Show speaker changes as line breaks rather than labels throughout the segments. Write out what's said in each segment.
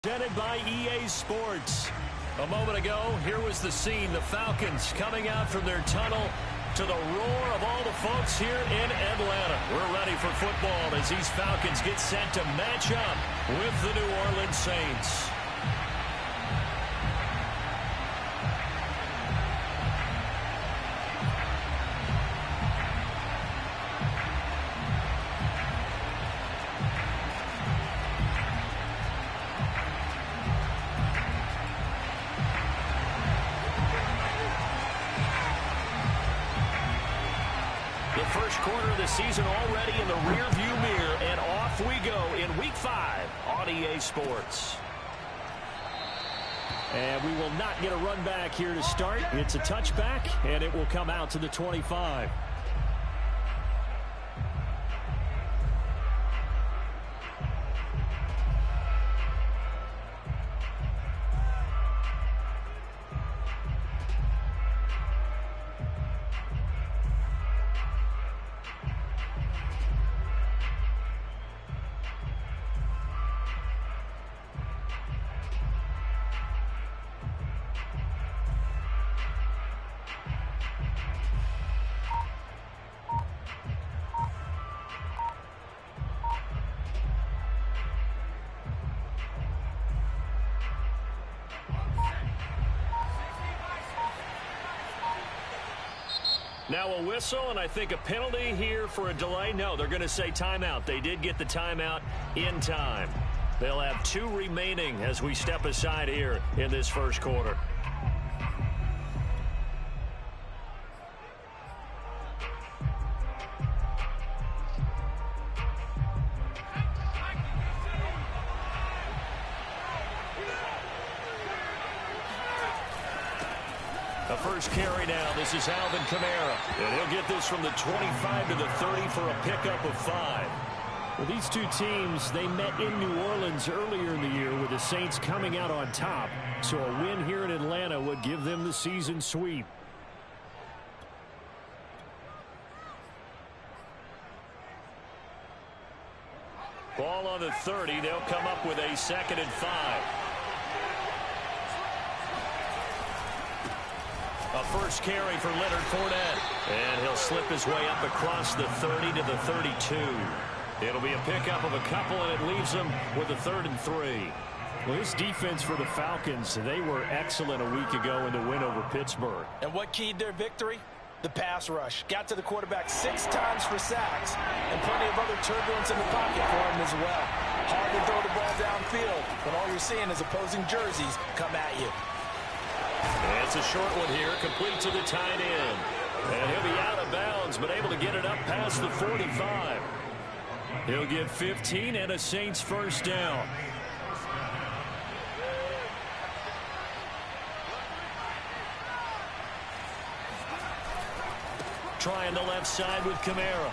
Presented by EA Sports. A moment ago, here was the scene. The Falcons coming out from their tunnel to the roar of all the folks here in Atlanta. We're ready for football as these Falcons get set to match up with the New Orleans Saints. Quarter of the season already in the rearview mirror, and off we go in Week 5 on EA Sports. And we will not get a run back here to start. It's a touchback, and it will come out to the 25. Now a whistle, and I think a penalty here for a delay. No, they're going to say timeout. They did get the timeout in time. They'll have 2 remaining as we step aside here in this first quarter. The first carry now. This is Alvin Kamara. And he'll get this from the 25 to the 30 for a pickup of 5. Well, these two teams, they met in New Orleans earlier in the year with the Saints coming out on top. So a win here in Atlanta would give them the season sweep. Ball on the 30. They'll come up with a 2nd and 5. A first carry for Leonard Fournette. And he'll slip his way up across the 30 to the 32. It'll be a pickup of a couple, and it leaves them with a 3rd and 3. Well, this defense for the Falcons, they were excellent a week ago in the win over Pittsburgh.
And what keyed their victory? The pass rush. Got to the quarterback 6 times for sacks, and plenty of other turbulence in the pocket for him as well. Hard to throw the ball downfield when all you're seeing is opposing jerseys come at you.
And it's a short one here, complete to the tight end. And he'll be out of bounds, but able to get it up past the 45. He'll get 15 and a Saints first down. Trying the left side with Kamara.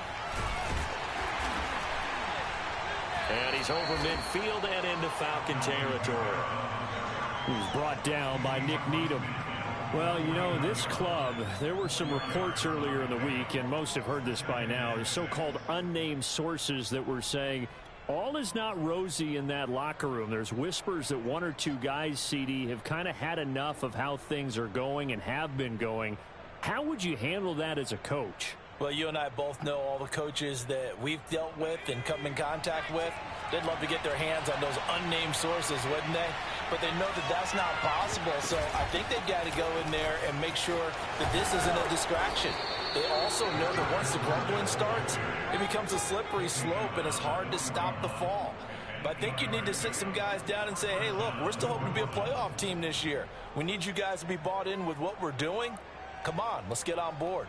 And he's over midfield and into Falcon territory. He's brought down by Nick Needham. Well, you know, this club, there were some reports earlier in the week, and most have heard this by now, the so-called unnamed sources that were saying all is not rosy in that locker room. There's whispers that 1 or 2 guys, CD, have kind of had enough of how things are going and have been going. How would you handle that as a coach?
Well, you and I both know all the coaches that we've dealt with and come in contact with. They'd love to get their hands on those unnamed sources, wouldn't they? But they know that that's not possible, so I think they've got to go in there and make sure that this isn't a distraction. They also know that once the grumbling starts, it becomes a slippery slope, and it's hard to stop the fall. But I think you need to sit some guys down and say, hey, look, we're still hoping to be a playoff team this year. We need you guys to be bought in with what we're doing. Come on, let's get on board.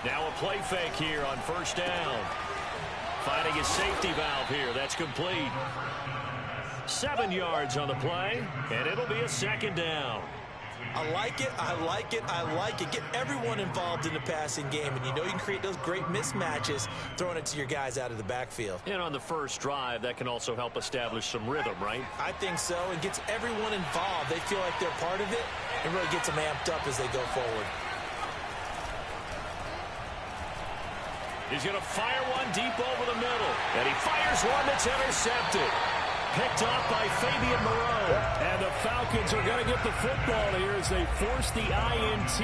Now a play fake here on first down. Finding a safety valve here. That's complete. 7 yards on the play, and it'll be a 2nd down.
I like it, I like it, I like it. Get everyone involved in the passing game, and you know you can create those great mismatches throwing it to your guys out of the backfield.
And on the first drive, that can also help establish some rhythm, right?
I think so. It gets everyone involved. They feel like they're part of it, and really gets them amped up as they go forward.
He's going to fire one deep over the middle. And he fires one that's intercepted. Picked off by Fabian Moreau. And the Falcons are going to get the football here as they force the INT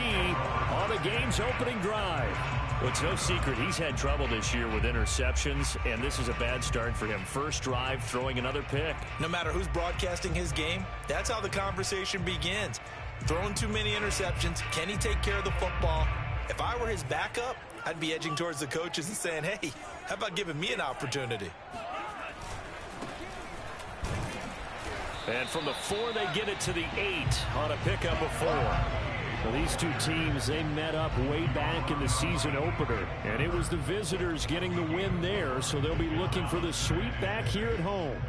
on the game's opening drive. Well, it's no secret he's had trouble this year with interceptions, and this is a bad start for him. First drive, throwing another pick.
No matter who's broadcasting his game, that's how the conversation begins. Throwing too many interceptions, can he take care of the football? If I were his backup, I'd be edging towards the coaches and saying, hey, how about giving me an opportunity?
And from the 4, they get it to the 8 on a pickup of 4. Well, these two teams, they met up way back in the season opener. And it was the visitors getting the win there, so they'll be looking for the sweep back here at home.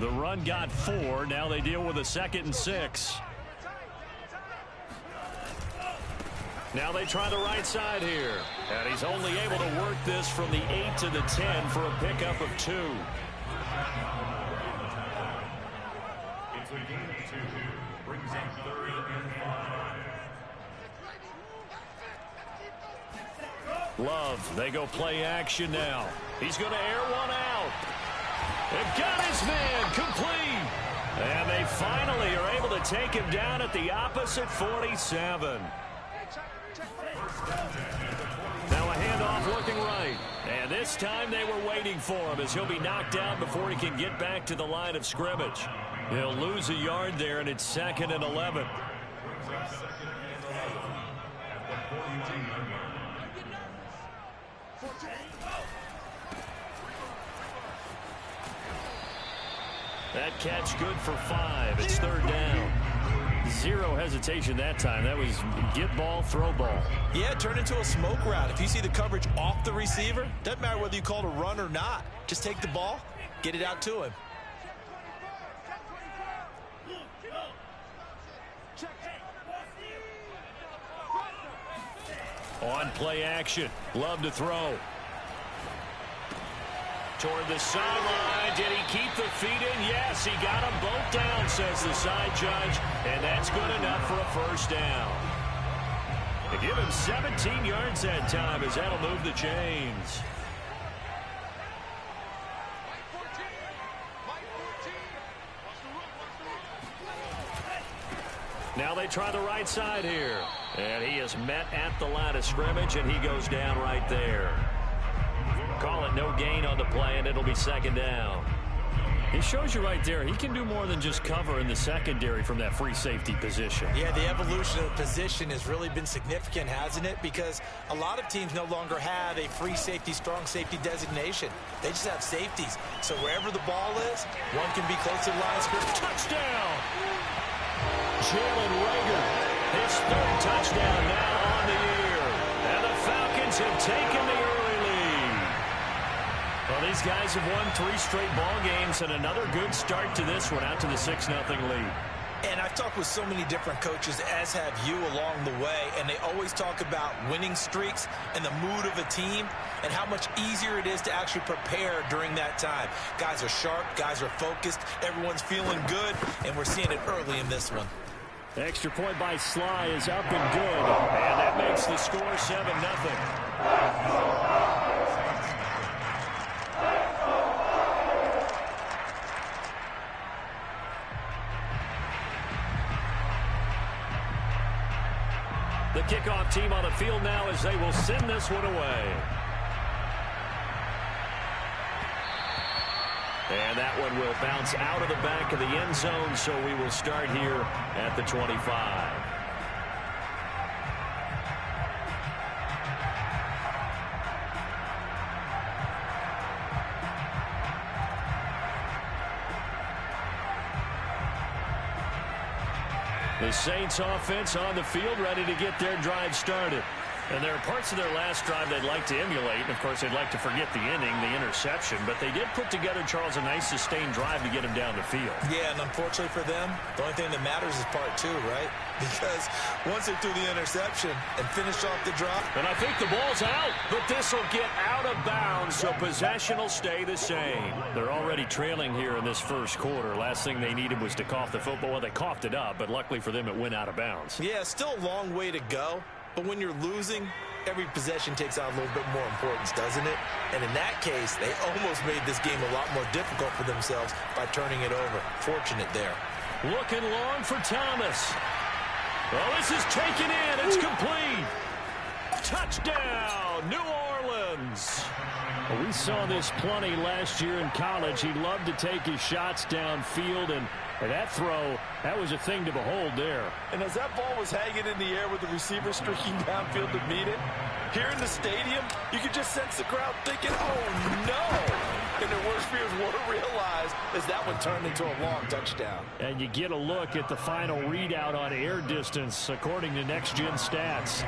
The run got 4. Now they deal with a 2nd and 6. Now they try the right side here. And he's only able to work this from the 8 to the 10 for a pickup of 2.
It's a gain of 2. Brings up 3rd and 5.
Love, they go play action now. He's going to air one out. And got his man complete. And they finally are able to take him down at the opposite 47. Now a handoff looking right. And this time they were waiting for him as he'll be knocked down before he can get back to the line of scrimmage. He'll lose a yard there, and it's 2nd and 11. That catch good for 5. It's 3rd down. Zero hesitation that time. That was get ball, throw ball.
Yeah, turn into a smoke route. If you see the coverage off the receiver, doesn't matter whether you call it a run or not. Just take the ball, get it out to him.
On play action. Love to throw. Toward the sideline. Did he keep the feet in? Yes, he got them both down, says the side judge. And that's good enough for a first down. They give him 17 yards that time as that'll move the chains. Now they try the right side here. And he is met at the line of scrimmage, and he goes down right there. Call it no gain on the play, and it'll be 2nd down. It shows you right there, he can do more than just cover in the secondary from that free safety position.
Yeah, the evolution of the position has really been significant, hasn't it? Because a lot of teams no longer have a free safety, strong safety designation. They just have safeties. So wherever the ball is, one can be close to the line of scrimmage.
Touchdown! Jalen Reagor, his 3rd touchdown now on the year. And the Falcons have taken the early lead. Well, these guys have won 3 straight ball games, and another good start to this one out to the 6-0 lead.
And I've talked with so many different coaches, as have you along the way, and they always talk about winning streaks and the mood of a team and how much easier it is to actually prepare during that time. Guys are sharp, guys are focused, everyone's feeling good, and we're seeing it early in this one.
Extra point by Sly is up and good, and that makes the score 7-0. The kickoff team on the field now as they will send this one away. And that one will bounce out of the back of the end zone, so we will start here at the 25. The Saints offense on the field, ready to get their drive started. And there are parts of their last drive they'd like to emulate. And, of course, they'd like to forget the inning, the interception. But they did put together, Charles, a nice sustained drive to get him down the field.
Yeah, and unfortunately for them, the only thing that matters is part two, right? Because once they threw the interception and finished off the drive.
And I think the ball's out, but this will get out of bounds, so possession will stay the same. They're already trailing here in this first quarter. Last thing they needed was to cough the football. Well, they coughed it up, but luckily for them, it went out of bounds.
Yeah, still a long way to go. But when you're losing, every possession takes on a little bit more importance, doesn't it? And in that case, they almost made this game a lot more difficult for themselves by turning it over. Fortunate there.
Looking long for Thomas. Well, this is taken in. It's complete. Touchdown, New Orleans. Well, we saw this plenty last year in college. He loved to take his shots downfield, and that throw, that was a thing to behold there.
And as that ball was hanging in the air with the receiver streaking downfield to meet it, here in the stadium, you could just sense the crowd thinking, oh, no. And their worst fears were realized as that one turned into a long touchdown.
And you get a look at the final readout on air distance, according to Next Gen Stats.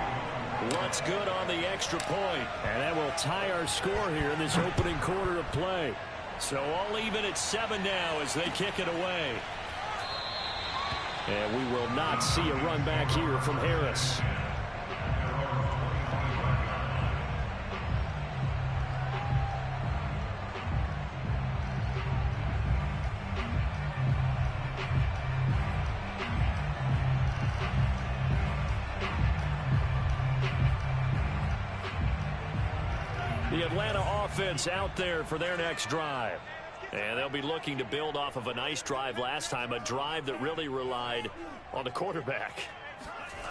What's good on the extra point? And that will tie our score here in this opening quarter of play. So all even at 7 now as they kick it away. And we will not see a run back here from Harris. The Atlanta offense out there for their next drive. And they'll be looking to build off of a nice drive last time, a drive that really relied on the quarterback.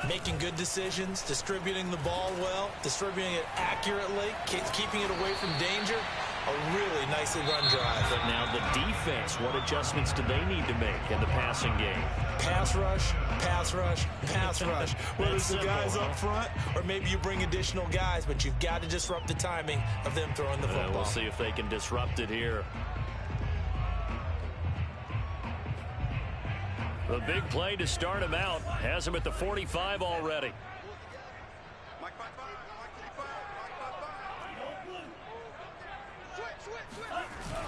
Making good decisions, distributing the ball well, distributing it accurately, keeping it away from danger. A really nicely run drive.
But now the defense, what adjustments do they need to make in the passing game?
Pass rush, pass rush, pass rush. Whether it's the guys up front or maybe you bring additional guys, but you've got to disrupt the timing of them throwing the football.
We'll see if they can disrupt it here. The big play to start him out has him at the 45 already.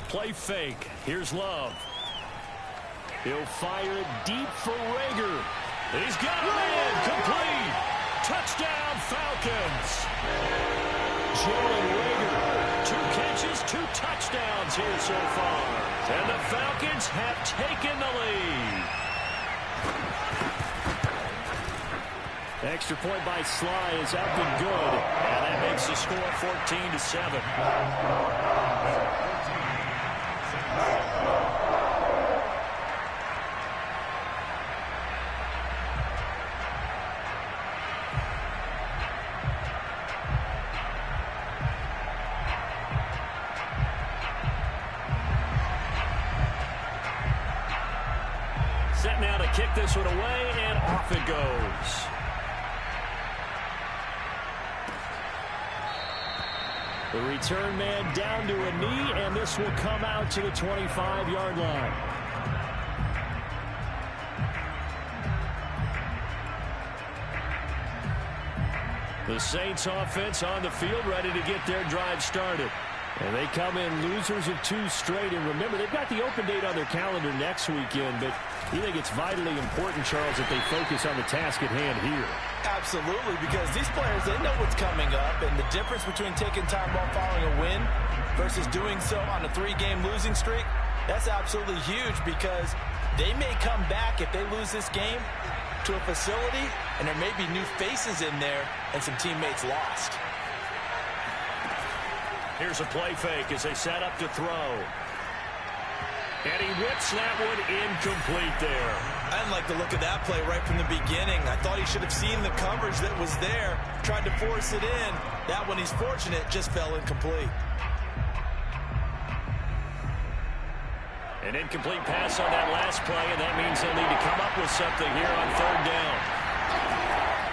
Play fake. Here's Love. He'll fire it deep for Rager. He's got him in. Complete. Touchdown, Falcons. Jalen Rager. 2 catches, 2 touchdowns here so far. And the Falcons have taken the lead. Extra point by Sly is up and good. And that makes the score 14-7. Set now to kick this one away, and off it goes. The return man down to a knee, and this will come out to the 25-yard line. The Saints offense on the field, ready to get their drive started. And they come in losers of 2 straight. And remember, they've got the open date on their calendar next weekend, but you think it's vitally important, Charles, that they focus on the task at hand here.
Absolutely, because these players, they know what's coming up, and the difference between taking time off following a win versus doing so on a 3-game losing streak, that's absolutely huge because they may come back if they lose this game to a facility, and there may be new faces in there and some teammates lost.
Here's a play fake as they set up to throw. And he whips that one incomplete there.
I didn't like the look of that play right from the beginning. I thought he should have seen the coverage that was there, tried to force it in. That one, he's fortunate, just fell incomplete.
An incomplete pass on that last play, and that means they'll need to come up with something here on 3rd down.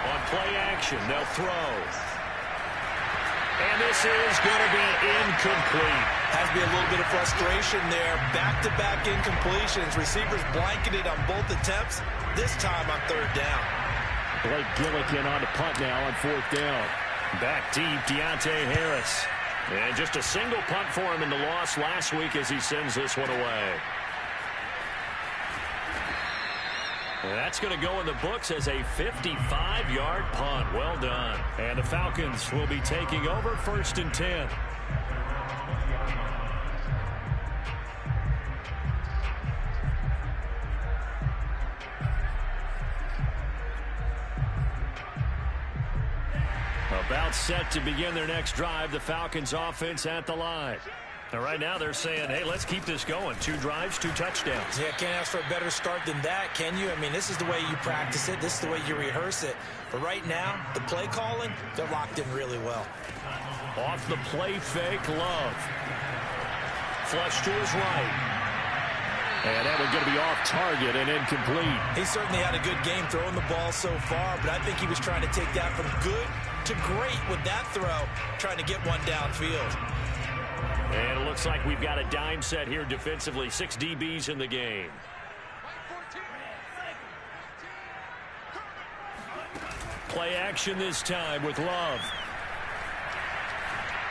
On play action, they'll throw. And this is going to be incomplete.
Has to be a little bit of frustration there. Back-to-back incompletions. Receivers blanketed on both attempts, this time on 3rd down.
Blake Gillikin on the punt now on 4th down. Back deep, Deontay Harris. And just a single punt for him in the loss last week as he sends this one away. And that's going to go in the books as a 55-yard punt. Well done. And the Falcons will be taking over 1st and 10. About set to begin their next drive, the Falcons offense at the line. Now, right now they're saying, hey, let's keep this going. 2 drives, 2 touchdowns.
Yeah, can't ask for a better start than that, can you? I mean, this is the way you practice it. This is the way you rehearse it. But right now, the play calling, they're locked in really well.
Off the play fake, Love. Flush to his right. And that one's going to be off target and incomplete.
He certainly had a good game throwing the ball so far, but I think he was trying to take that from good to great with that throw, trying to get one downfield.
And it looks like we've got a dime set here defensively. 6 DBs in the game. Play action this time with Love.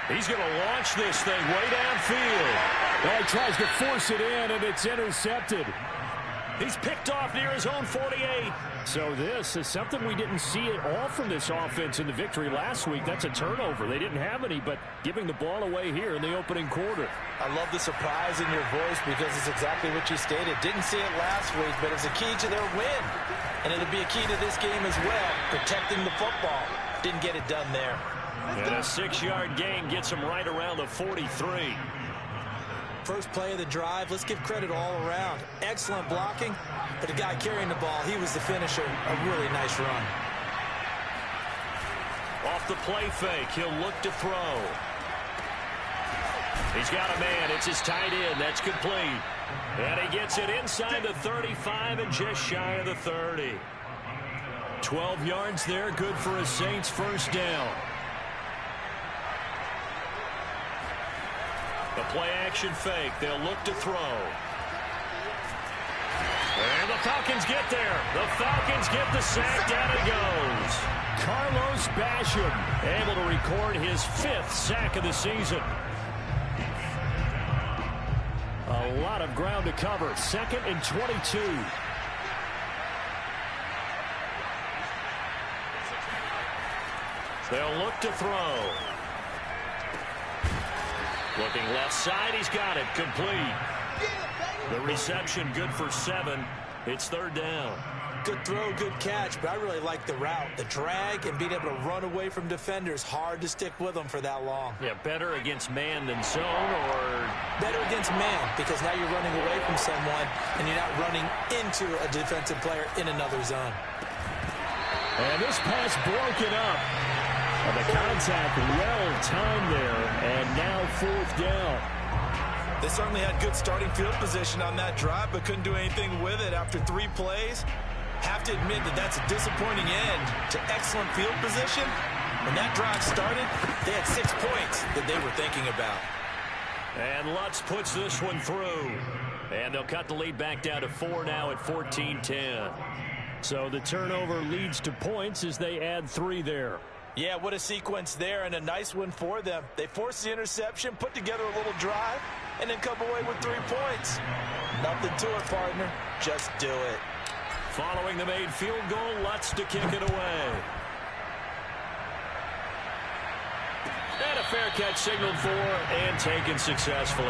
He's going to launch this thing way downfield.
Well, he tries to force it in, and it's intercepted.
He's picked off near his own 48.
So this is something we didn't see at all from this offense in the victory last week. That's a turnover. They didn't have any, but giving the ball away here in the opening quarter.
I love the surprise in your voice because it's exactly what you stated. Didn't see it last week, but it's a key to their win. And it'll be a key to this game as well, protecting the football. Didn't get it done there.
And a 6-yard gain gets him right around the 43.
First play of the drive, let's give credit all around. Excellent blocking, but the guy carrying the ball, he was the finisher. A really nice run.
Off the play fake, he'll look to throw. He's got a man, it's his tight end, that's complete. And he gets it inside the 35 and just shy of the 30. 12 yards there, good for a Saints first down. The play-action fake. They'll look to throw. And the Falcons get there. The Falcons get the sack. Down it goes.
Carlos Basham
able to record his 5th sack of the season.
A lot of ground to cover. 2nd and 22.
They'll look to throw. Looking left side, he's got it, complete. The reception good for 7. It's 3rd down.
Good throw, good catch, but I really like the route. The drag and being able to run away from defenders, hard to stick with them for that long.
Yeah, better against man than zone, or?
Better against man, because now you're running away from someone and you're not running into a defensive player in another zone.
And this pass broken up. And the contact well timed there, and now 4th down.
They certainly had good starting field position on that drive, but couldn't do anything with it after 3 plays. Have to admit that that's a disappointing end to excellent field position. When that drive started, they had 6 points that they were thinking about.
And Lutz puts this one through. And they'll cut the lead back down to 4 now at 14-10.
So the turnover leads to points as they add 3 there.
Yeah, what a sequence there, and a nice one for them. They forced the interception, put together a little drive, and then come away with 3 points. Nothing to it, partner. Just do it.
Following the made field goal, Lutz to kick it away. And a fair catch signaled for and taken successfully.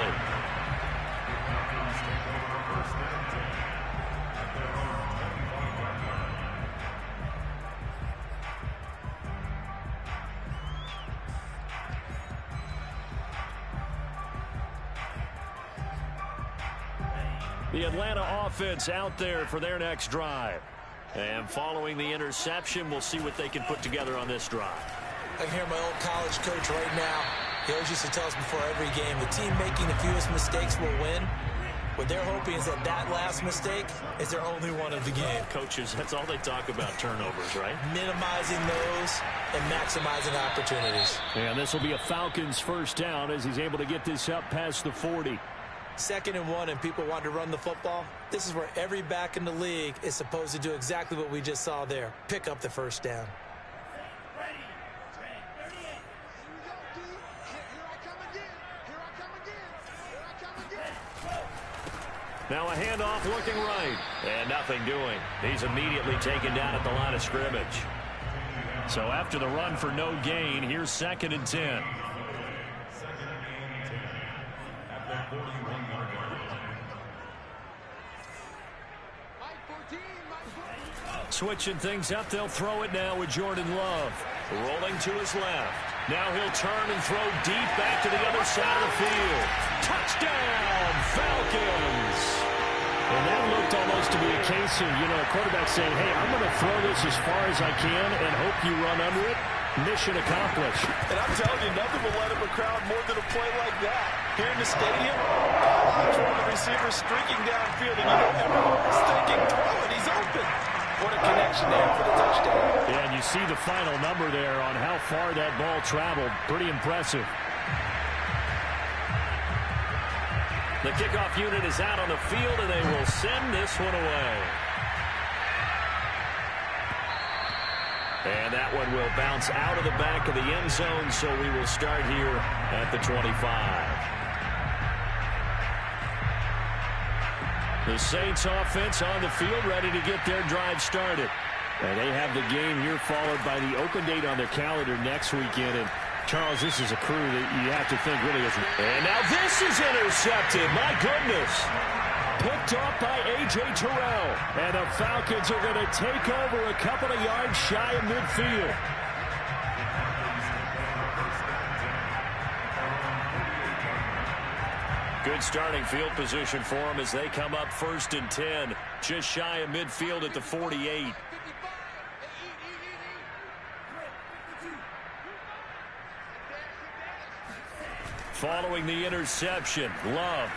The Atlanta offense out there for their next drive. And following the interception, we'll see what they can put together on this drive.
I can hear my old college coach right now. He always used to tell us before every game, the team making the fewest mistakes will win. What they're hoping is that that last mistake is their only one of the game.
Coaches, that's all they talk about, turnovers, right?
Minimizing those and maximizing opportunities.
And this will be a Falcons first down as he's able to get this up past the 40.
2nd and 1 and people want to run the football. This is where every back in the league is supposed to do exactly what we just saw there. Pick up the first down.
Now a handoff looking right. And nothing doing. He's immediately taken down at the line of scrimmage.
So after the run for no gain, here's 2nd and 10.
Second and 10 at the 41-yard line.
Switching things up, they'll throw it now with Jordan Love.
Rolling to his left. Now he'll turn and throw deep back to the other side of the field. Touchdown, Falcons!
And that looked almost to be a case of, a quarterback saying, hey, I'm going to throw this as far as I can and hope you run under it. Mission accomplished.
And I'm telling you, nothing will let up a crowd more than a play like that. Here in the stadium, all eyes are on the receiver streaking downfield, and everyone's thinking, throw it, he's open. What a connection there for the touchdown.
Yeah, and you see the final number there on how far that ball traveled. Pretty impressive.
The kickoff unit is out on the field, and they will send this one away. And that one will bounce out of the back of the end zone, so we will start here at the 25.
The Saints offense on the field, ready to get their drive started. And they have the game here followed by the open date on their calendar next weekend. And Charles, this is a crew that you have to think really is.
And now this is intercepted. My goodness.
Picked off by A.J. Terrell. And the Falcons are going to take over a couple of yards shy of midfield.
Good starting field position for them as they come up 1st and 10. Just shy of midfield at the 48. Following the interception, Love.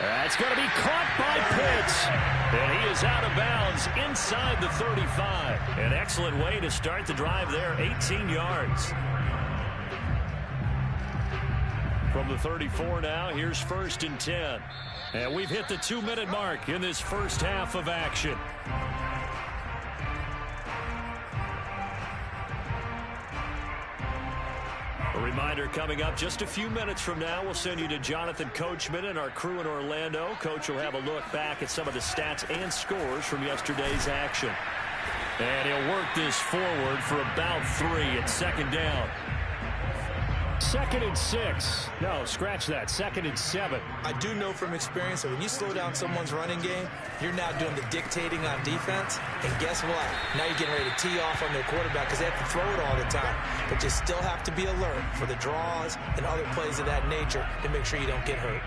That's going to be caught by Pitts.
And he is out of bounds inside the 35. An excellent way to start the drive there, 18 yards. From the 34 now, here's 1st and 10.
And we've hit the 2-minute mark in this first half of action.
A reminder coming up just a few minutes from now, we'll send you to Jonathan Coachman and our crew in Orlando. Coach will have a look back at some of the stats and scores from yesterday's action.
And he'll work this forward for about 3 at 2nd down. 2nd and 6. No, scratch that. 2nd and 7.
I do know from experience that when you slow down someone's running game, you're now doing the dictating on defense. And guess what? Now you're getting ready to tee off on their quarterback because they have to throw it all the time. But you still have to be alert for the draws and other plays of that nature to make sure you don't get hurt.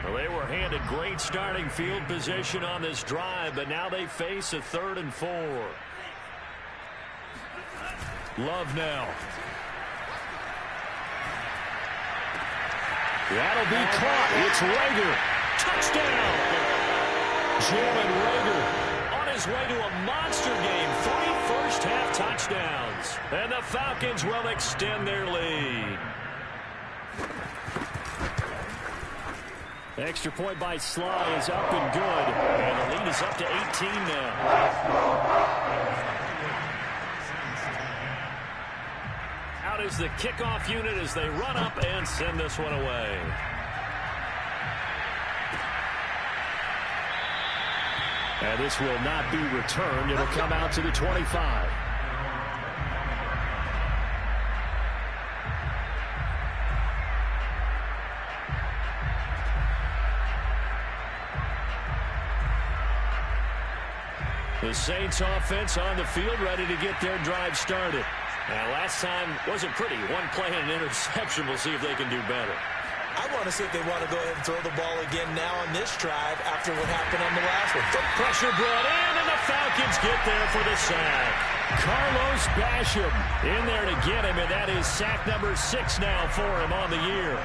Well, they were handed great starting field position on this drive, but now they face a 3rd and 4.
Love now. That'll be caught. It's Rager. Touchdown.
Jalen Rager on his way to a monster game. 3 first-half touchdowns. And the Falcons will extend their lead.
Extra point by Sly is up and good.
And the lead is up to 18 now. Out is the kickoff unit as they run up and send this one away.
And this will not be returned. It'll come out to the 25.
The Saints offense on the field ready to get their drive started. Now, last time wasn't pretty. One play and an interception. We'll see if they can do better.
I want to see if they want to go ahead and throw the ball again now on this drive after what happened on the last one.
Foot pressure brought in, and the Falcons get there for the sack.
Carlos Basham in there to get him, and that is sack number 6 now for him on the year.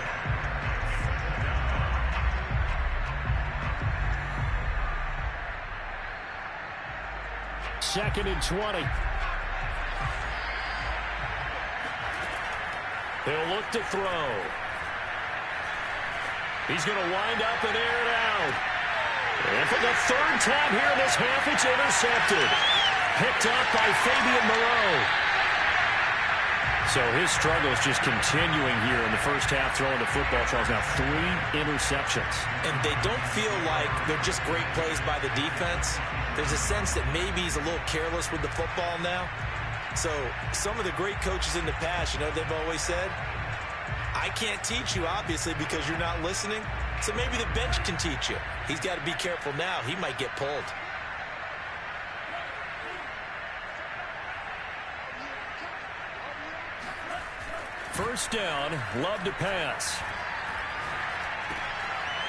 Second and 20.
He'll look to throw. He's going to wind up and air it out. And for the 3rd time here in this half, it's intercepted. Picked up by Fabian Moreau. So his struggle is just continuing here in the first half throwing the football. Charles, now 3 interceptions.
And they don't feel like they're just great plays by the defense. There's a sense that maybe he's a little careless with the football now. So some of the great coaches in the past, they've always said, I can't teach you, obviously, because you're not listening. So maybe the bench can teach you. He's got to be careful now. He might get pulled.
First down, Love to pass.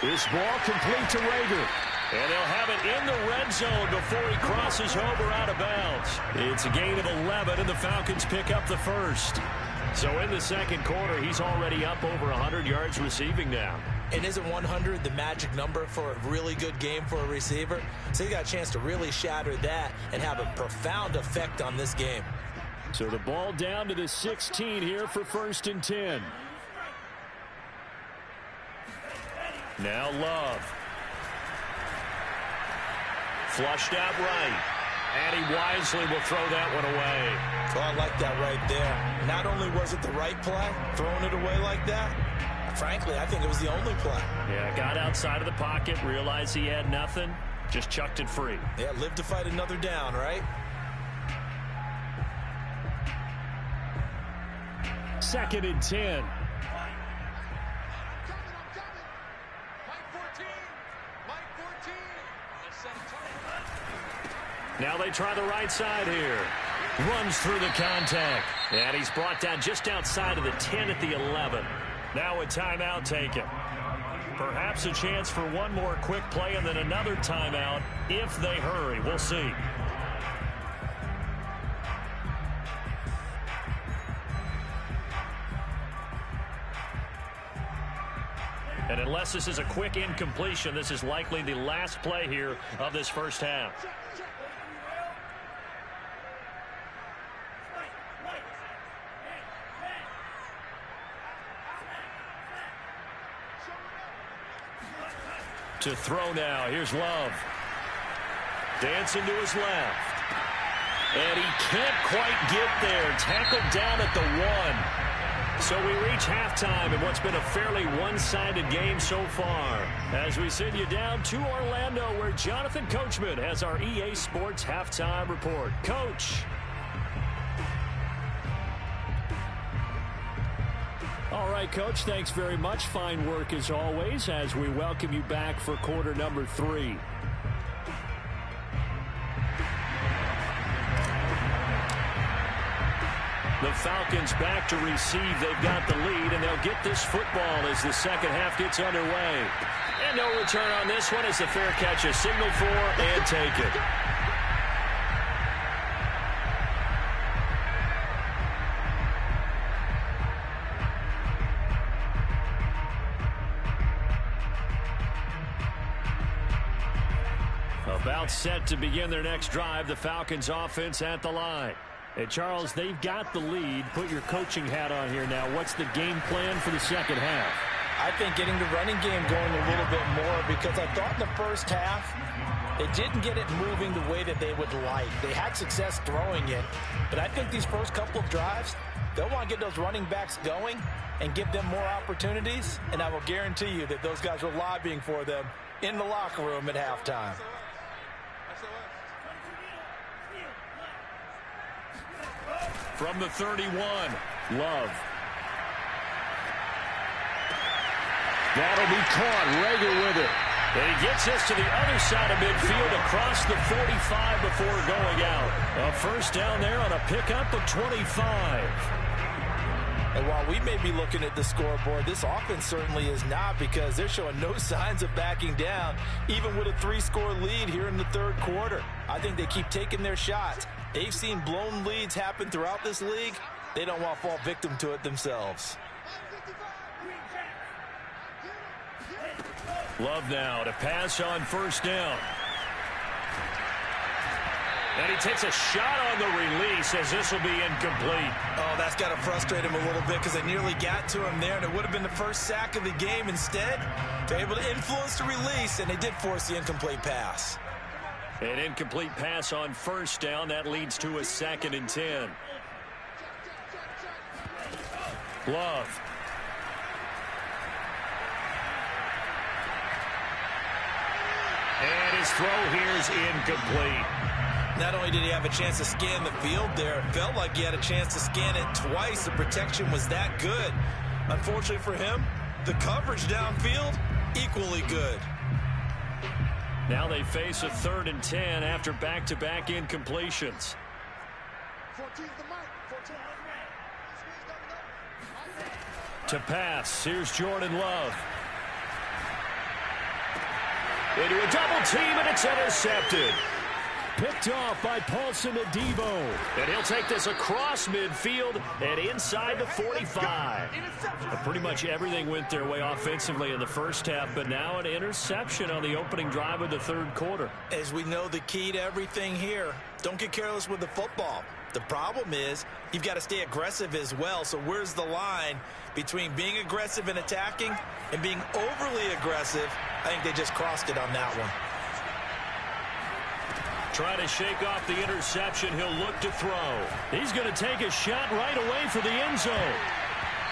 This ball complete to Rager. And they'll have it in the red zone before he crosses over out of bounds. It's a gain of 11, and the Falcons pick up the first. So in the second quarter, he's already up over 100 yards receiving now.
And isn't 100 the magic number for a really good game for a receiver? So he got a chance to really shatter that and have a profound effect on this game.
So the ball down to the 16 here for 1st and 10. Now Love. Flushed out right. And he wisely will throw that one away.
Well, I like that right there. Not only was it the right play, throwing it away like that, frankly, I think it was the only play.
Yeah, got outside of the pocket, realized he had nothing, just chucked it free.
Yeah, live to fight another down, right?
2nd and 10. Now they try the right side here. Runs through the contact. And he's brought down just outside of the 10 at the 11. Now a timeout taken. Perhaps a chance for one more quick play and then another timeout if they hurry. We'll see. And unless this is a quick incompletion, this is likely the last play here of this first half. To throw now. Here's Love. Dancing to his left. And he can't quite get there. Tackled down at the 1. So we reach halftime in what's been a fairly one-sided game so far. As we send you down to Orlando, where Jonathan Coachman has our EA Sports Halftime Report. Coach. All right, Coach, thanks very much. Fine work as always as we welcome you back for quarter number 3. The Falcons back to receive. They've got the lead, and they'll get this football as the second half gets underway. And no return on this one as the fair catch is signaled for and taken. About set to begin their next drive, the Falcons offense at the line. Hey, Charles, they've got the lead. Put your coaching hat on here now. What's the game plan for the second half?
I think getting the running game going a little bit more, because I thought in the first half they didn't get it moving the way that they would like. They had success throwing it, but I think these first couple of drives, they'll want to get those running backs going and give them more opportunities, and I will guarantee you that those guys were lobbying for them in the locker room at halftime.
From the 31, Love. That'll be caught. Rager with it. And he gets us to the other side of midfield across the 45 before going out. A first down there on a pickup of 25.
And while we may be looking at the scoreboard, this offense certainly is not, because they're showing no signs of backing down, even with a 3-score lead here in the third quarter. I think they keep taking their shots. They've seen blown leads happen throughout this league. They don't want to fall victim to it themselves.
Love now to pass on first down. And he takes a shot on the release as this will be incomplete.
Oh, that's got to frustrate him a little bit, because they nearly got to him there, and it would have been the first sack of the game. Instead, they're able to influence the release, and they did force the incomplete pass.
An incomplete pass on first down. That leads to a 2nd and 10. Love. And his throw here is incomplete.
Not only did he have a chance to scan the field there, it felt like he had a chance to scan it twice. The protection was that good. Unfortunately for him, the coverage downfield, equally good.
Now they face a 3rd and 10 after back-to-back incompletions. To pass, here's Jordan Love. Into a double team, and it's intercepted. Picked off by Paulson Adebo. And he'll take this across midfield and inside the 45. Pretty much everything went their way offensively in the first half, but now an interception on the opening drive of the 3rd quarter.
As we know, the key to everything here, don't get careless with the football. The problem is you've got to stay aggressive as well. So where's the line between being aggressive and attacking and being overly aggressive? I think they just crossed it on that one.
Trying to shake off the interception. He'll look to throw. He's going to take a shot right away for the end zone.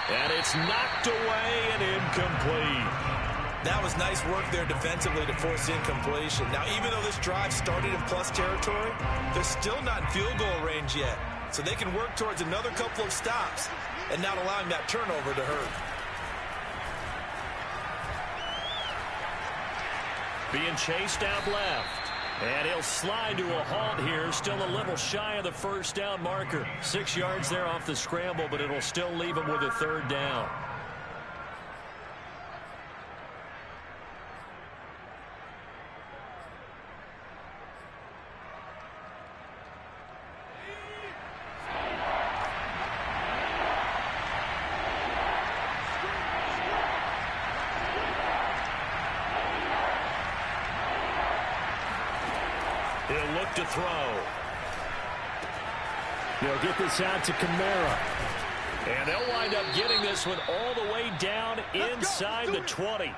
And it's knocked away and incomplete.
That was nice work there defensively to force incompletion. Now, even though this drive started in plus territory, they're still not in field goal range yet. So they can work towards another couple of stops and not allowing that turnover to hurt.
Being chased out left. And he'll slide to a halt here. Still a little shy of the first down marker. 6 yards there off the scramble, but it'll still leave him with a 3rd down. He'll look to throw. They'll get this out to Kamara. And they'll wind up getting this one all the way down inside the 20.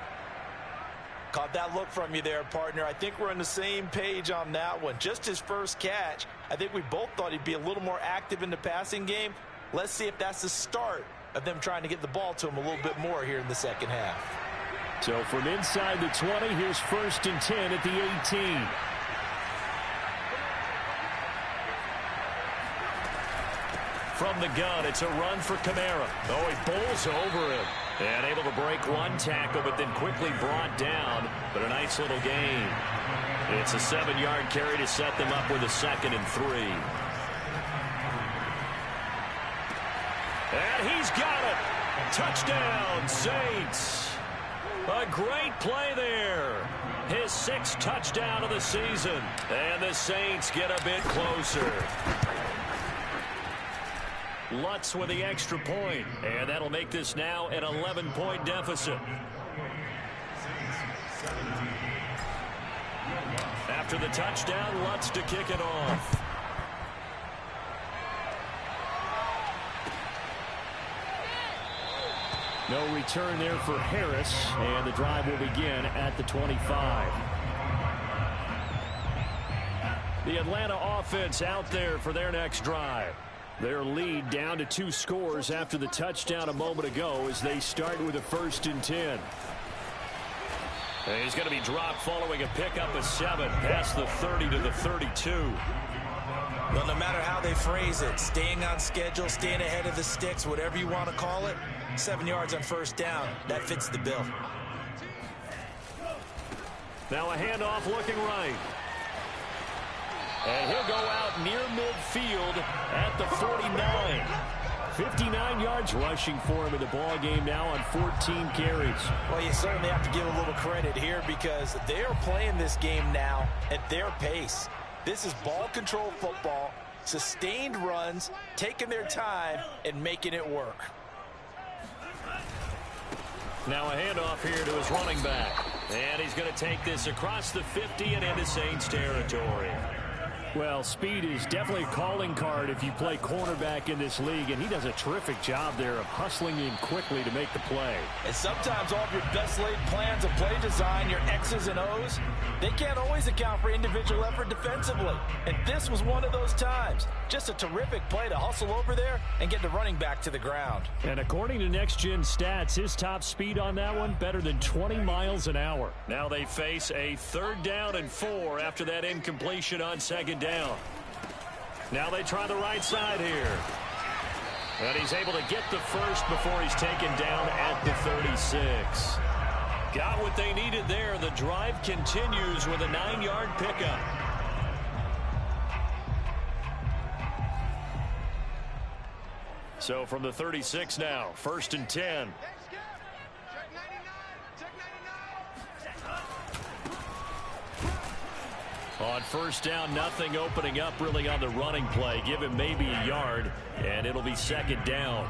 Caught that look from you there, partner. I think we're on the same page on that one. Just his first catch. I think we both thought he'd be a little more active in the passing game. Let's see if that's the start of them trying to get the ball to him a little bit more here in the second half.
So from inside the 20, here's 1st and 10 at the 18. From the gun, it's a run for Kamara. Oh, he bowls over him. And able to break one tackle, but then quickly brought down. But a nice little gain. It's a 7-yard carry to set them up with a 2nd and 3. And he's got it. Touchdown, Saints. A great play there. His 6th touchdown of the season. And the Saints get a bit closer. Lutz with the extra point, and that'll make this now an 11-point deficit. After the touchdown, Lutz to kick it off. No return there for Harris, and the drive will begin at the 25. The Atlanta offense out there for their next drive. Their lead down to 2 scores after the touchdown a moment ago as they start with a 1st and 10. And he's going to be dropped following a pickup of 7 past the 30 to the 32.
Well, no matter how they phrase it, staying on schedule, staying ahead of the sticks, whatever you want to call it, 7 yards on 1st down, that fits the bill.
Now a handoff looking right. And he'll go out near midfield at the 49. 59 yards rushing for him in the ball game now on 14 carries.
Well, you certainly have to give a little credit here because they are playing this game now at their pace. This is ball control football, sustained runs, taking their time and making it work.
Now a handoff here to his running back. And he's going to take this across the 50 and into Saints territory. Well, speed is definitely a calling card if you play cornerback in this league, and he does a terrific job there of hustling in quickly to make the play.
And sometimes all of your best laid plans of play design, your X's and O's, they can't always account for individual effort defensively. And this was one of those times. Just a terrific play to hustle over there and get the running back to the ground.
And according to Next Gen Stats, his top speed on that one, better than 20 miles an hour.
Now they face a 3rd down and 4 after that incompletion on 2nd down.
Now they try the right side here.
And he's able to get the first before he's taken down at the 36. Got what they needed there. The drive continues with a 9-yard pickup. So from the 36 now, 1st and 10. On 1st down, nothing opening up really on the running play. Give him maybe a yard, and it'll be 2nd down.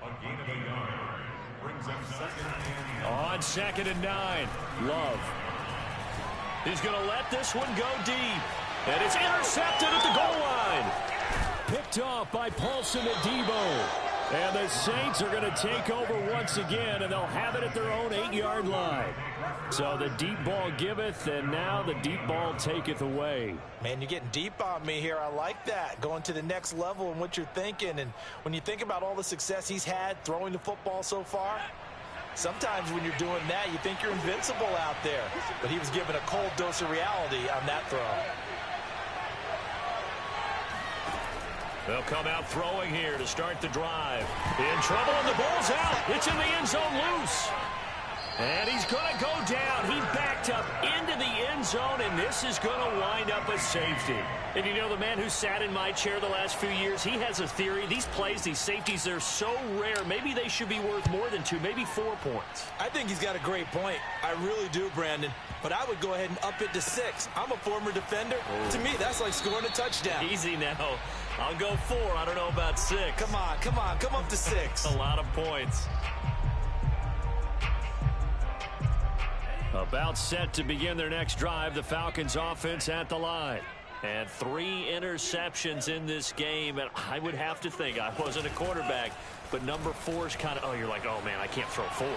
A gain of a yard brings up 2nd and
On 2nd and 9, Love.
He's going to let this one go deep, and it's intercepted at the goal line.
Picked off by Paulson Adebo. And the Saints are going to take over once again, and they'll have it at their own 8-yard line. So the deep ball giveth, and now the deep ball taketh away.
Man, you're getting deep on me here. I like that. Going to the next level in what you're thinking. And when you think about all the success he's had throwing the football so far, sometimes when you're doing that, you think you're invincible out there. But he was given a cold dose of reality on that throw.
They'll come out throwing here to start the drive. In trouble, and the ball's out. It's in the end zone loose. And he's going to go down. He backed up into the end zone, and this is going to wind up a safety.
And you know, the man who sat in my chair the last few years, he has a theory. These plays, these safeties, they're so rare. Maybe they should be worth more than 2, maybe 4 points.
I think he's got a great point. I really do, Brandon. But I would go ahead and up it to 6. I'm a former defender. Oh. To me, that's like scoring a touchdown.
Easy now. I'll go 4. I don't know about 6.
Come on. Come up to 6.
A lot of points.
About set to begin their next drive, the Falcons offense at the line.
And 3 interceptions in this game. And I would have to think, I wasn't a quarterback, but number 4 is kind of, you're like, oh, man, I can't throw 4.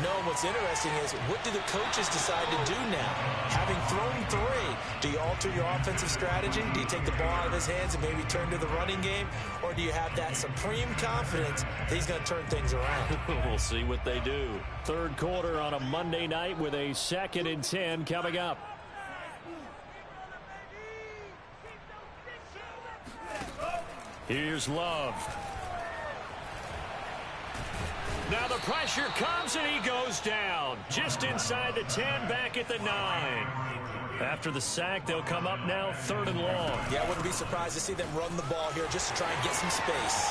No, what's interesting is, what do the coaches decide to do now? Having thrown 3, do you alter your offensive strategy? Do you take the ball out of his hands and maybe turn to the running game? Or do you have that supreme confidence that he's going to turn things around?
We'll see what they do.
3rd quarter on a Monday night with a 2nd and 10 coming up. Here's Love. Now the pressure comes, and he goes down. Just inside the 10, back at the 9. After the sack, they'll come up now 3rd and long.
Yeah, I wouldn't be surprised to see them run the ball here just to try and get some space.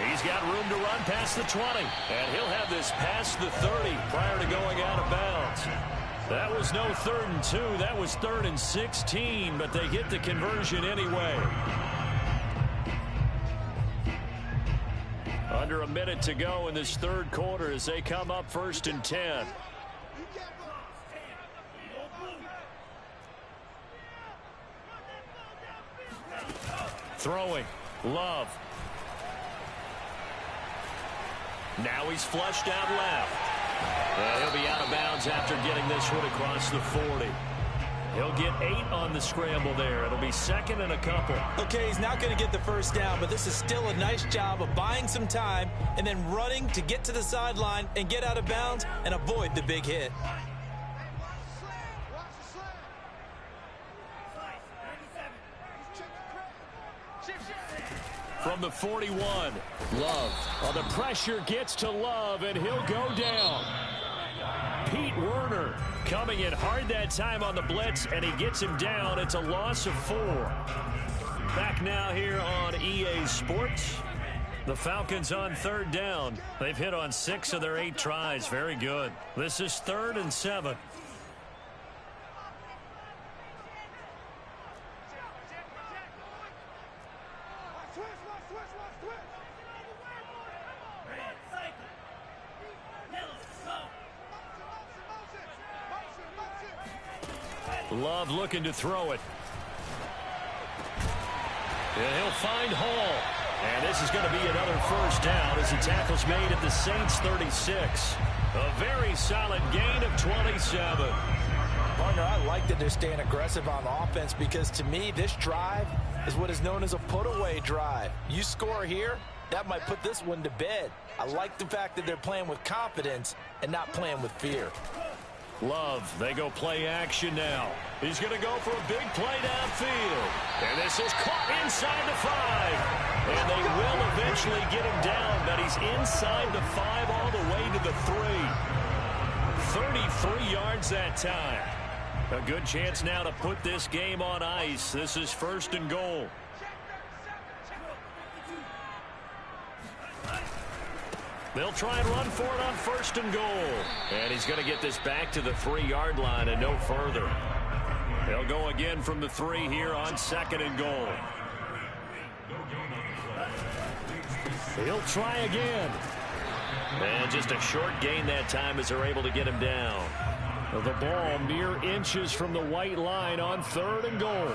He's got room to run past the 20. And he'll have this past the 30 prior to going out of bounds. That was no 3rd and 2. That was 3rd and 16, but they get the conversion anyway. Under a minute to go in this 3rd quarter as they come up 1st and 10. Throwing. Love. Now he's flushed out left. And he'll be out of bounds after getting this one across the 40. He'll get 8 on the scramble there. It'll be 2nd and a couple.
Okay, he's not going to get the first down, but this is still a nice job of buying some time and then running to get to the sideline and get out of bounds and avoid the big hit.
From the 41, Love. Oh, the pressure gets to Love, and he'll go down. Pete Werner coming in hard that time on the blitz, and he gets him down. It's a loss of 4. Back now here on EA Sports. The Falcons on 3rd down. They've hit on 6 of their 8 tries. Very good. This is 3rd and 7. Love looking to throw it. And he'll find Hall. And this is going to be another first down as the tackle's made at the Saints 36. A very solid gain of 27.
Partner, I like that they're staying aggressive on offense because to me, this drive is what is known as a put-away drive. You score here, that might put this one to bed. I like the fact that they're playing with confidence and not playing with fear.
Love, they go play action now. He's going to go for a big play downfield. And this is caught inside the 5. And they will eventually get him down, but he's inside the 5 all the way to the 3. 33 yards that time. A good chance now to put this game on ice. This is 1st and goal. They'll try and run for it on 1st and goal. And he's going to get this back to the 3-yard line and no further. They'll go again from the 3 here on 2nd and goal. He'll try again. And just a short gain that time as they're able to get him down. The ball mere inches from the white line on 3rd and goal.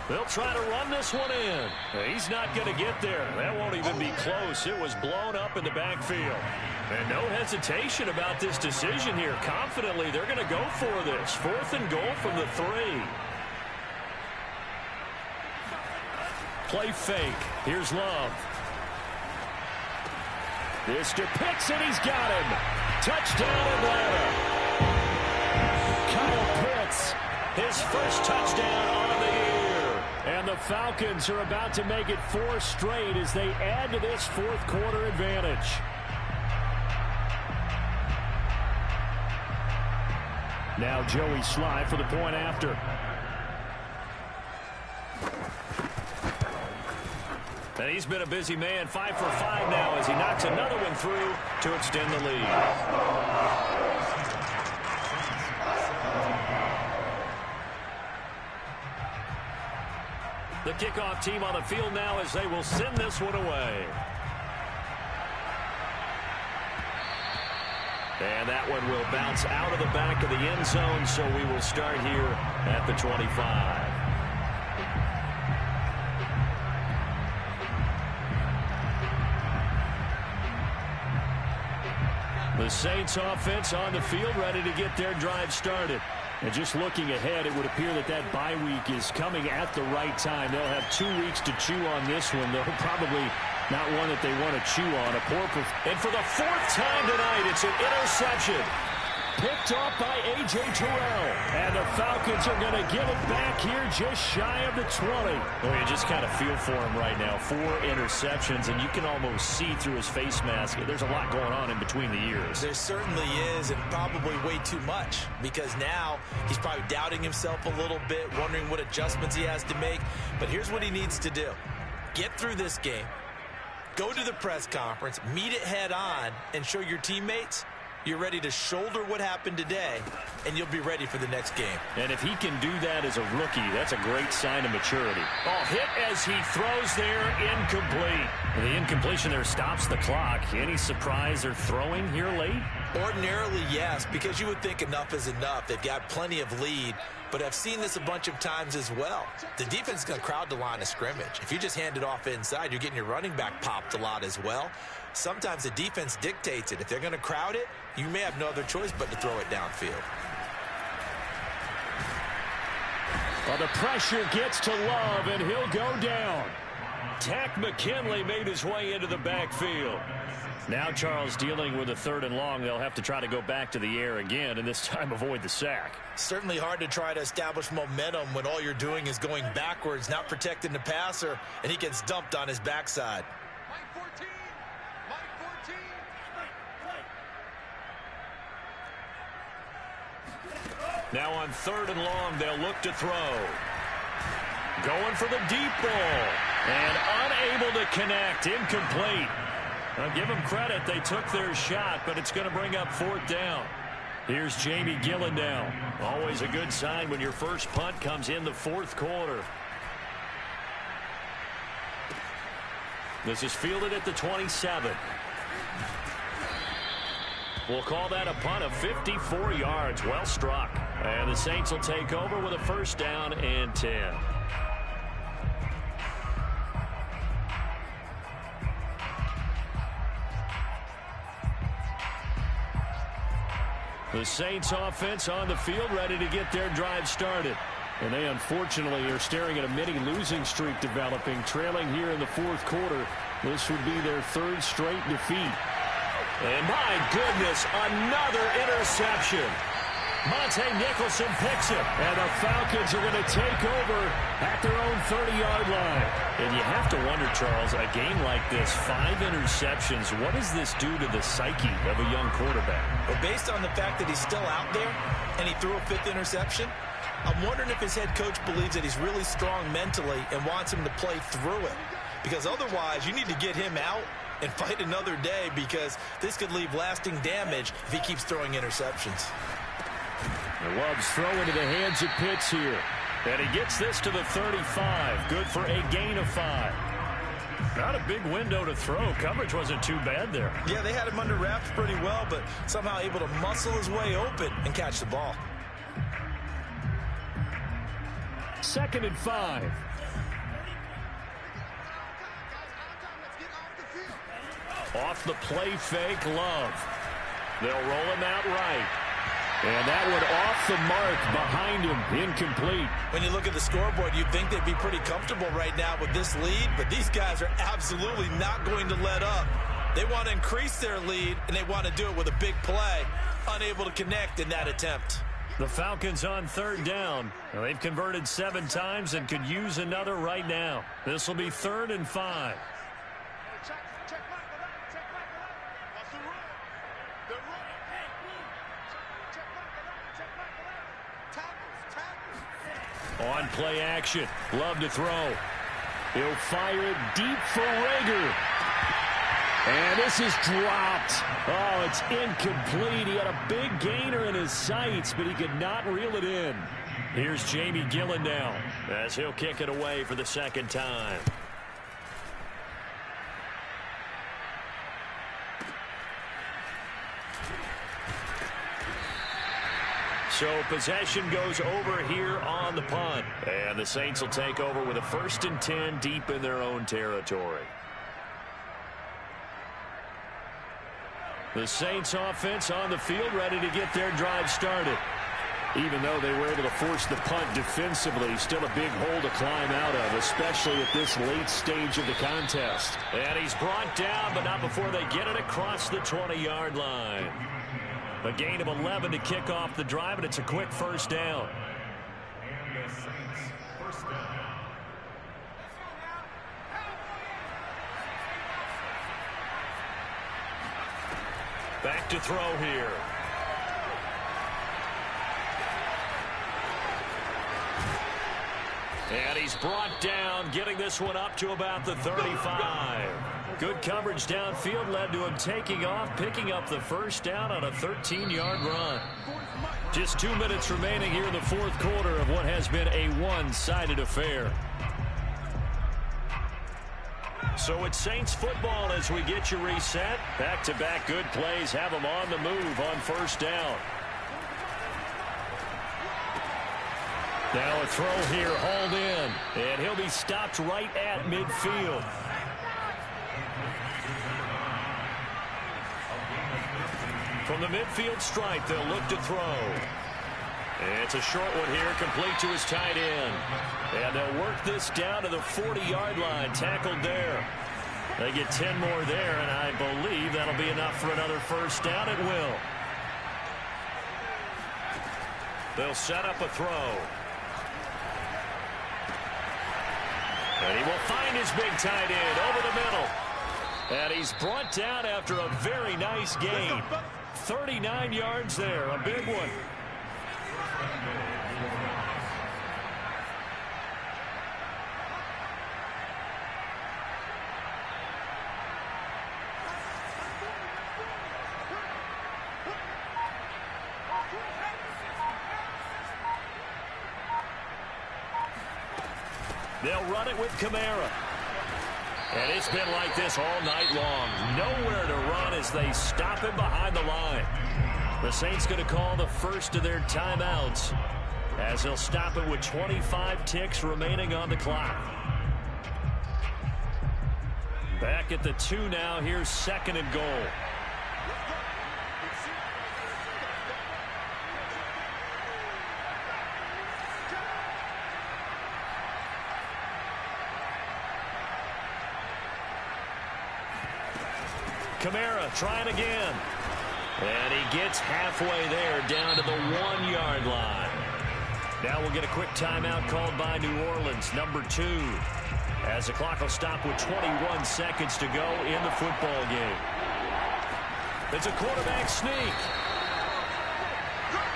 They'll try to run this one in. He's not going to get there. That won't even be close. It was blown up in the backfield. And no hesitation about this decision here. Confidently, they're going to go for this. 4th and goal from the 3. Play fake. Here's Love. This to Pitts, and he's got him. Touchdown, Atlanta. Kyle Pitts, his first touchdown on the year. And the Falcons are about to make it 4 straight as they add to this 4th quarter advantage. Now Joey Sly for the point after. And he's been a busy man, 5 for 5 now as he knocks another one through to extend the lead. The kickoff team on the field now as they will send this one away. And that one will bounce out of the back of the end zone, so we will start here at the 25. The Saints offense on the field ready to get their drive started. And just looking ahead, it would appear that that bye week is coming at the right time. They'll have 2 weeks to chew on this one, though probably not one that they want to chew on. And for the 4th time tonight, it's an interception. Picked off by A.J. Terrell. And the Falcons are going to give it back here just shy of the 20. Well, you just kind of feel for him right now. 4 interceptions, and you can almost see through his face mask. There's a lot going on in between the ears.
There certainly is, and probably way too much, because now he's probably doubting himself a little bit, wondering what adjustments he has to make. But here's what he needs to do. Get through this game, go to the press conference, meet it head on, and show your teammates you're ready to shoulder what happened today, and you'll be ready for the next game.
And if he can do that as a rookie, that's a great sign of maturity. Oh, hit as he throws there, incomplete. The incompletion there stops the clock. Any surprise they're throwing here late?
Ordinarily, yes, because you would think enough is enough. They've got plenty of lead, but I've seen this a bunch of times as well. The defense is going to crowd the line of scrimmage. If you just hand it off inside, you're getting your running back popped a lot as well. Sometimes the defense dictates it. If they're going to crowd it, you may have no other choice but to throw it downfield.
Well, the pressure gets to Love, and he'll go down. Tack McKinley made his way into the backfield. Now Charles dealing with a 3rd and long. They'll have to try to go back to the air again, and this time avoid the sack.
Certainly hard to try to establish momentum when all you're doing is going backwards, not protecting the passer, and he gets dumped on his backside.
Now on 3rd and long, they'll look to throw. Going for the deep ball. And unable to connect. Incomplete. I'll give them credit. They took their shot, but it's going to bring up 4th down. Here's Jamie Gillen now. Always a good sign when your first punt comes in the 4th quarter. This is fielded at the 27. We'll call that a punt of 54 yards. Well struck. And the Saints will take over with a first down and 10. The Saints offense on the field, ready to get their drive started. And they unfortunately are staring at a mini losing streak developing, trailing here in the fourth quarter. This would be their third straight defeat. And my goodness, another interception. Monte Nicholson picks it, and the Falcons are going to take over at their own 30-yard line. And you have to wonder, Charles, a game like this, 5 interceptions, what does this do to the psyche of a young quarterback?
Well, based on the fact that he's still out there and he threw a 5th interception, I'm wondering if his head coach believes that he's really strong mentally and wants him to play through it. Because otherwise, you need to get him out and fight another day, because this could leave lasting damage if he keeps throwing interceptions.
Love's throw into the hands of Pitts here. And he gets this to the 35. Good for a gain of 5. Not a big window to throw. Coverage wasn't too bad there.
Yeah, they had him under wraps pretty well, but somehow able to muscle his way open and catch the ball.
2nd and 5. Off the play fake, Love. They'll roll him out right. And that one off the mark behind him, incomplete.
When you look at the scoreboard, you'd think they'd be pretty comfortable right now with this lead, but these guys are absolutely not going to let up. They want to increase their lead, and they want to do it with a big play. Unable to connect in that attempt.
The Falcons on 3rd down. Well, they've converted 7 times and could use another right now. This will be 3rd and 5. On play action, Love to throw. He'll fire it deep for Rager. And this is dropped. Oh, it's incomplete. He had a big gainer in his sights, but he could not reel it in. Here's Jamie Gillen now, as he'll kick it away for the 2nd time. So possession goes over here on the punt. And the Saints will take over with a 1st and 10 deep in their own territory. The Saints offense on the field, ready to get their drive started. Even though they were able to force the punt defensively, still a big hole to climb out of, especially at this late stage of the contest. And he's brought down, but not before they get it across the 20-yard line. A gain of 11 to kick off the drive, and it's a quick first down.
And the Saints, first down.
Back to throw here. And he's brought down, getting this one up to about the 35. Good coverage downfield led to him taking off, picking up the first down on a 13-yard run. Just 2 minutes remaining here in the fourth quarter of what has been a one-sided affair. So it's Saints football as we get you reset. Back-to-back good plays have them on the move on first down. Now a throw here, hauled in, and he'll be stopped right at midfield. From the midfield stripe, they'll look to throw. And it's a short one here, complete to his tight end. And they'll work this down to the 40-yard line, tackled there. They get 10 more there, and I believe that'll be enough for another first down. It will. They'll set up a throw. And he will find his big tight end over the middle. And he's brought down after a very nice gain. 39 yards there, a big one. They'll run it with Kamara. And it's been like this all night long. Nowhere to run as they stop him behind the line. The Saints going to call the first of their timeouts as they'll stop it with 25 ticks remaining on the clock. Back at the 2 now. Here's 2nd and goal. Kamara trying again. And he gets halfway there down to the 1-yard line. Now we'll get a quick timeout called by New Orleans, number 2. As the clock will stop with 21 seconds to go in the football game. It's a quarterback sneak.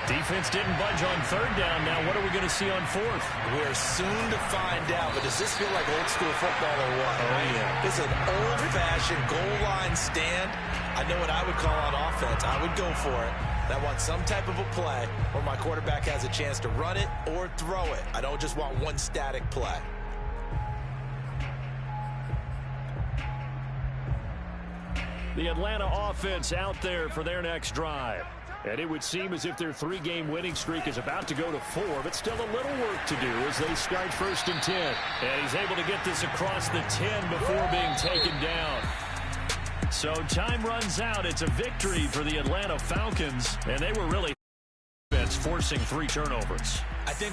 Defense didn't budge on 3rd down. Now what are we going to see on 4th?
We're soon to find out, but does this feel like old school football or what?
Oh, yeah.
This is an old-fashioned goal line stand. I know what I would call on offense. I would go for it. I want some type of a play where my quarterback has a chance to run it or throw it. I don't just want one static play.
The Atlanta offense out there for their next drive. And it would seem as if their 3-game winning streak is about to go to 4, but still a little work to do as they start 1st and 10. And he's able to get this across the 10 before being taken down. So time runs out. It's a victory for the Atlanta Falcons, and they were really forcing 3 turnovers.
I think